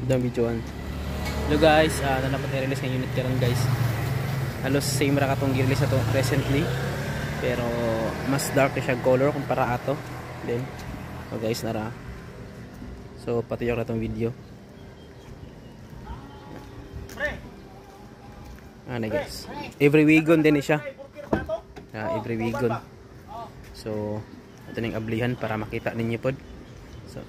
Dang videoan. Hello guys, nanapat i-release ng unit karon guys. Halos same ra katong gi-release ato recently. Pero mas dark siya color kumpara ato. Then guys nara. So patuyok na tong video. Guys. Every weekon din siya. Every weekon. So ito ning ablihan para makita ninyo pod. So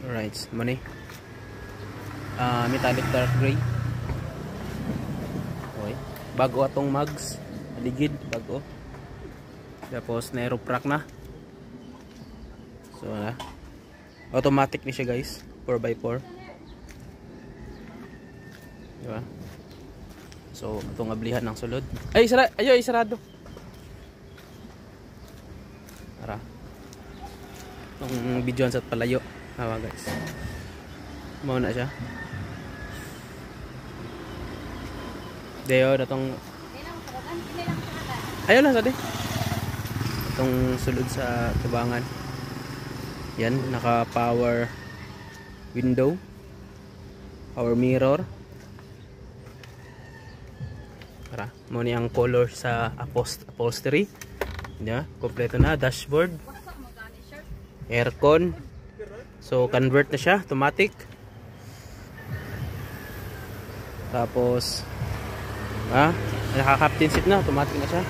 alright, money. Metallic dark gray. Okay. Bago atong mugs, ligid bago. Tapos Neroprac na. So automatic ni siya guys, 4x4. Diba? So itong ablihan ng sulod. Ay, isarado. Tara. Itong videoan sa palayo. Hawa guys. Mauna siya. Deo datong ayun lang sadi. Itong sulod sa tubangan. Yan, naka power window, power mirror. Para mo ni ang color sa upholstery. Yeah, kompleto na dashboard. Aircon. So convert na siya, automatic. Tapos naka-captain seat na, automatic na siya.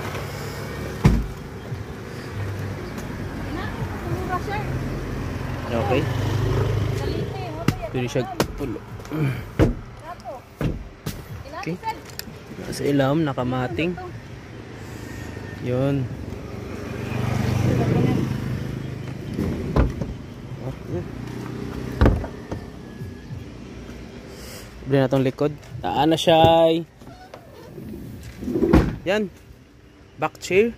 Okay. Pwede siya pulo. Okay. Sa ilam, nakamating. Yun. Bili na itong likod. Taan na siya. Yan. Back chair.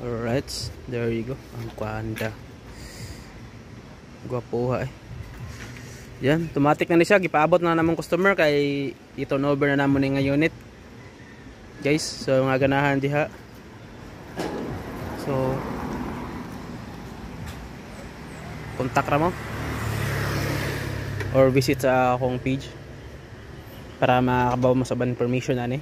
Alright. There you go. Ang kwanda. Gwapuha eh. Yan. Automatic na siya. Gipaabot na namang customer kay i-turnover na namon nga unit. Guys. So mga ganahan diha. So kontak ra mo. Or visit sa akong page para makabaw mo sa ban information ani.